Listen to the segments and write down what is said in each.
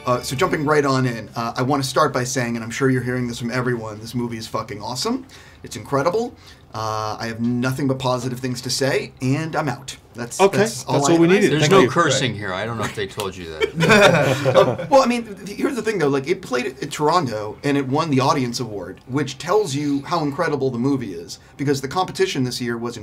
So jumping right on in, I want to start by saying, and I'm sure you're hearing this from everyone, this movie is fucking awesome. It's incredible. I have nothing but positive things to say, and I'm out. That's all we needed. There's no cursing here. I don't know if they told you that. Well, I mean, here's the thing, though. Like, it played at Toronto, and it won the Audience Award, which tells you how incredible the movie is, because the competition this year was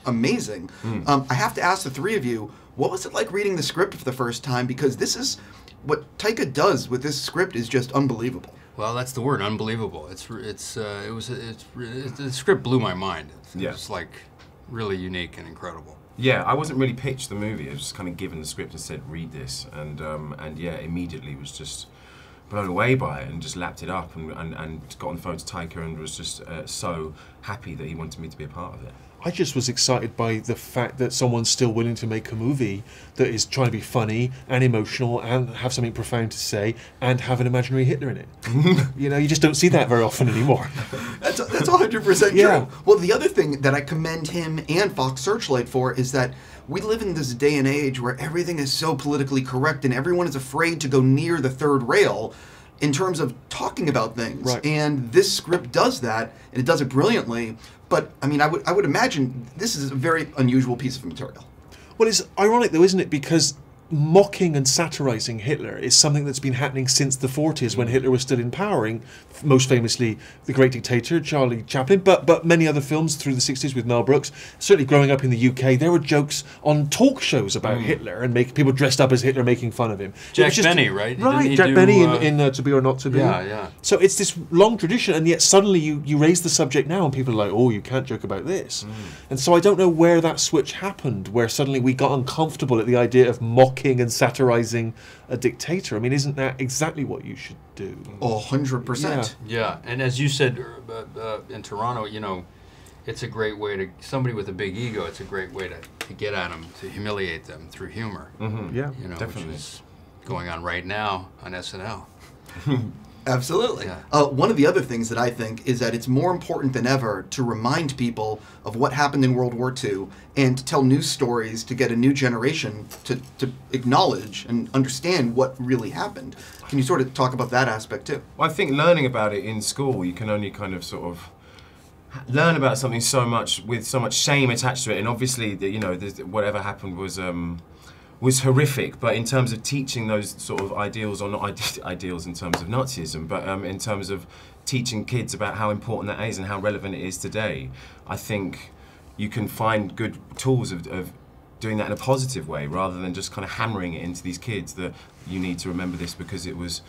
amazing. I have to ask the three of you, what was it like reading the script for the first time? Because this is what Taika does with this script is just unbelievable. Well, that's the word, unbelievable. The script blew my mind. It was like really unique and incredible. Yeah, I wasn't really pitched the movie. I was just kind of given the script and said, read this, and yeah, immediately was just blown away by it and just lapped it up and got on the phone to Taika and was just so happy that he wanted me to be a part of it. I just was excited by the fact that someone's still willing to make a movie that is trying to be funny and emotional and have something profound to say and have an imaginary Hitler in it. You know, you just don't see that very often anymore. That's 100% true. Well, the other thing that I commend him and Fox Searchlight for is that we live in this day and age where everything is so politically correct and everyone is afraid to go near the third rail in terms of talking about things. Right. And this script does that, and it does it brilliantly. But, I mean, I would imagine this is a very unusual piece of material. Well, it's ironic, though, isn't it? Because mocking and satirizing Hitler is something that's been happening since the 40s when Hitler was still in power, most famously The Great Dictator, Charlie Chaplin, but many other films through the 60s with Mel Brooks. Certainly growing up in the UK, there were jokes on talk shows about Hitler and people dressed up as Hitler making fun of him. Jack Benny, right? Right, Jack Benny in To Be or Not to Be. Yeah, yeah. So it's this long tradition, and yet suddenly you raise the subject now and people are like, oh, you can't joke about this. And so I don't know where that switch happened, where suddenly we got uncomfortable at the idea of mocking and satirizing a dictator. I mean, isn't that exactly what you should do? 100%. Yeah, and as you said in Toronto, you know, it's a great way to, somebody with a big ego, it's a great way to get at them, to humiliate them through humor. Yeah, you know, definitely. Which is going on right now on SNL. Absolutely. Yeah. One of the other things that I think is that it's more important than ever to remind people of what happened in World War II and to tell news stories to get a new generation to acknowledge and understand what really happened. Can you sort of talk about that aspect too? Well, I think learning about it in school, you can only kind of sort of learn about something so much with so much shame attached to it, and obviously, you know, whatever happened was horrific, but in terms of teaching those sort of ideals, or not ideals in terms of Nazism, but in terms of teaching kids about how important that is and how relevant it is today, I think you can find good tools of doing that in a positive way, rather than just kind of hammering it into these kids that you need to remember this because it was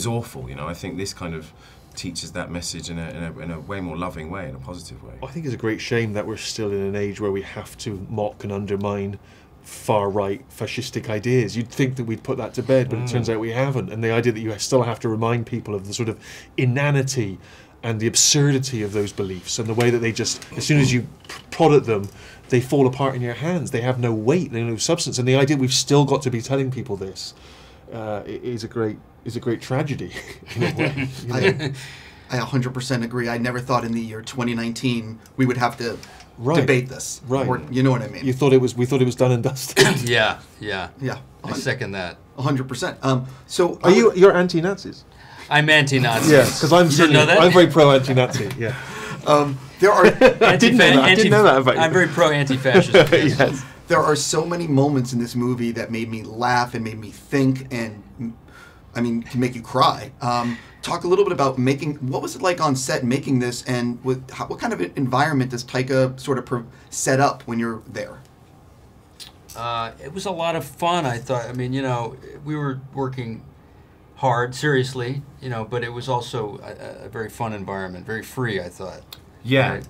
awful. You know, I think this kind of teaches that message in a way more loving way, in a positive way. I think it's a great shame that we're still in an age where we have to mock and undermine far-right fascistic ideas. You'd think that we'd put that to bed, but it turns out we haven't. And the idea that you still have to remind people of the sort of inanity and the absurdity of those beliefs, and the way that they just, as soon as you prod at them, they fall apart in your hands. They have no weight, they have no substance. And the idea we've still got to be telling people this is a great tragedy. In a way, you know? I 100% agree. I never thought in the year 2019 we would have to debate this. Right. Or, you know what I mean? We thought it was done and dusted. Yeah. I 100%. second that. 100%. So you're anti-Nazis? I'm anti-Nazi. Yeah, because I'm very pro-anti-Nazi. Yeah. There are. I didn't know that about you. I'm very pro-anti-fascist. Yes. There are so many moments in this movie that made me laugh and made me think, and I mean, can make you cry. Talk a little bit about what was it like on set making this, and what kind of environment does Taika sort of set up when you're there? It was a lot of fun, I thought. I mean, you know, we were working hard, seriously, you know, but it was also a very fun environment, very free, I thought. Yeah, right?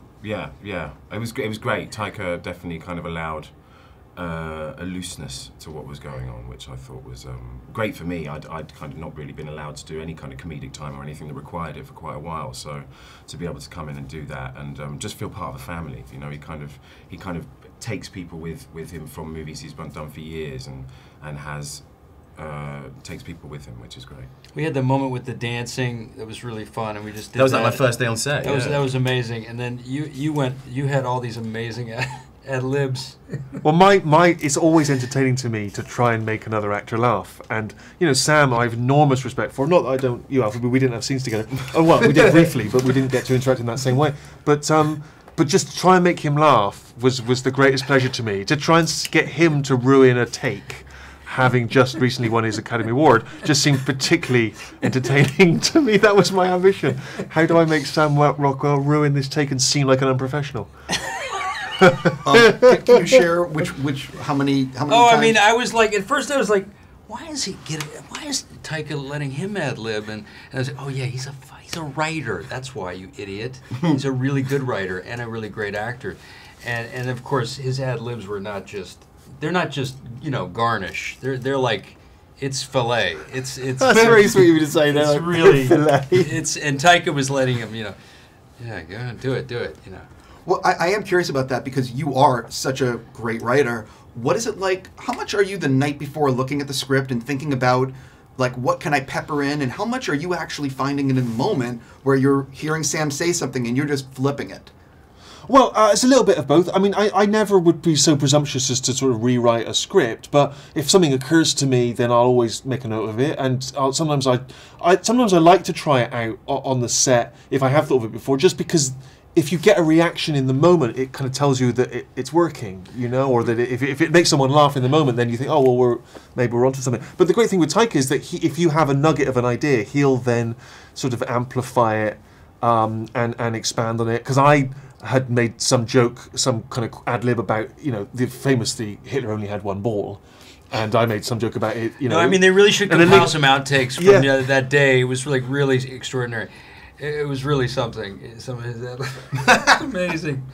yeah. It was great. Taika definitely kind of allowed a looseness to what was going on, which I thought was great for me. I'd kind of not really been allowed to do any kind of comedic time or anything that required it for quite a while. So to be able to come in and do that and just feel part of the family, you know, he kind of takes people with him from movies he's done for years and has takes people with him, which is great. We had the moment with the dancing that was really fun, and we just did that was like my first day on set. That was amazing. And then you had all these amazing ad libs. Well, it's always entertaining to me to try and make another actor laugh. And, you know, Sam, I have enormous respect for. Not that I don't, you Alfie, but we didn't have scenes together. Oh, well, we did briefly, but we didn't get to interact in that same way. But just to try and make him laugh was the greatest pleasure to me. To try and get him to ruin a take, having just recently won his Academy Award, just seemed particularly entertaining to me. That was my ambition. How do I make Sam Rockwell ruin this take and seem like an unprofessional? Can you share how many Oh, times? I mean, I was like, at first I was like, why is Taika letting him ad lib? And I was like, oh yeah, he's a writer. That's why, you idiot. He's a really good writer and a really great actor. And of course his ad libs were they're not just, you know, garnish. They're like, it's filet. It's That's very sweet of you to say that. It's really filet. and Taika was letting him, you know, yeah, go ahead, do it, you know. Well, I am curious about that because you are such a great writer. What is it like? How much are you the night before looking at the script and thinking about, like, what can I pepper in? And how much are you actually finding it in the moment where you're hearing Sam say something and you're just flipping it? Well, it's a little bit of both. I mean, I never would be so presumptuous as to sort of rewrite a script, but if something occurs to me, then I'll always make a note of it. And sometimes I like to try it out on the set if I have thought of it before, just because if you get a reaction in the moment, it kind of tells you that it's working, you know, or that if it makes someone laugh in the moment, then you think, oh, well, maybe we're onto something. But the great thing with Taika is that if you have a nugget of an idea, he'll then sort of amplify it and expand on it. Because I had made some joke, some kind of ad lib about, you know, famously Hitler only had one ball. And I made some joke about it, you know. No, I mean, they really should compile some outtakes from that day. It was like really extraordinary. It was really something. Some of his amazing.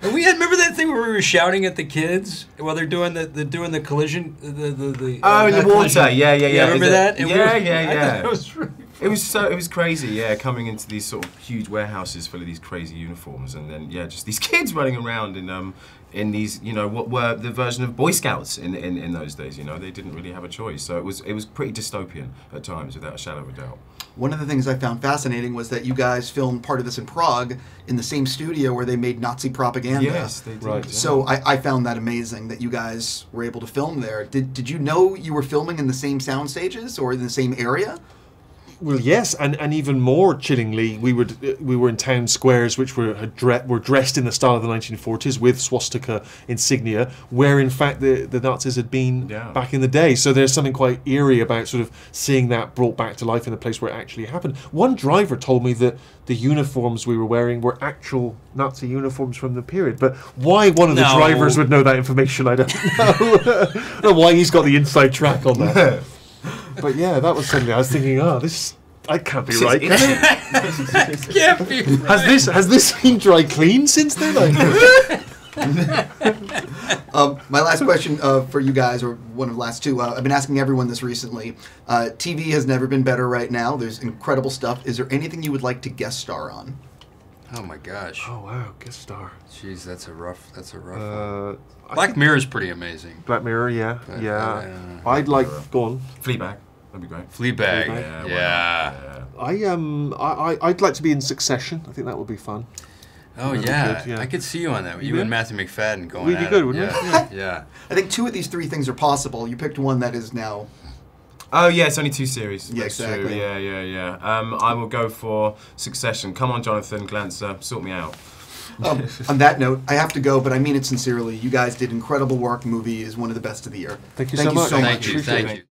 And we remember that thing where we were shouting at the kids while they're doing the collision. In the water. Yeah. Remember that? And yeah. It was really it was crazy. Yeah, coming into these sort of huge warehouses full of these crazy uniforms, and then just these kids running around in these, you know, what were the version of Boy Scouts in those days. You know, they didn't really have a choice. So it was pretty dystopian at times, without a shadow of a doubt. One of the things I found fascinating was that you guys filmed part of this in Prague in the same studio where they made Nazi propaganda. Yes, they did. Right. Yeah. So I found that amazing that you guys were able to film there. Did you know you were filming in the same sound stages or in the same area? Well, yes, and even more chillingly, we were in town squares which were dressed in the style of the 1940s with swastika insignia, where in fact the Nazis had been back in the day. So there's something quite eerie about sort of seeing that brought back to life in the place where it actually happened. One driver told me that the uniforms we were wearing were actual Nazi uniforms from the period, but why one of the drivers would know that information, I don't know. I don't know why he's got the inside track on that. But yeah, that was something I was thinking. Oh, I can't be right. can't be right. Has this been dry cleaned since then? My last question for you guys, or one of the last two. I've been asking everyone this recently. TV has never been better right now. There's incredible stuff. Is there anything you would like to guest star on? Oh my gosh. Oh wow, guest star. Jeez, that's a rough one. Black Mirror is pretty amazing. Black Mirror, yeah, But yeah. I'd like go on. Fleabag. That'd be great. Fleabag. Yeah. I'd like to be in Succession. I think that would be fun. Oh yeah. I could see you on that. You and Matthew McFadden going We'd be at good, it. wouldn't we? Yeah. I think two of these three things are possible. You picked one that is now. Oh yeah, it's only 2 series. Yeah, That's exactly. True. Yeah. I will go for Succession. Come on, Jonathan Glancer, sort me out. On that note, I have to go, but I mean it sincerely. You guys did incredible work. Movie is one of the best of the year. Thank you so much. Thank you.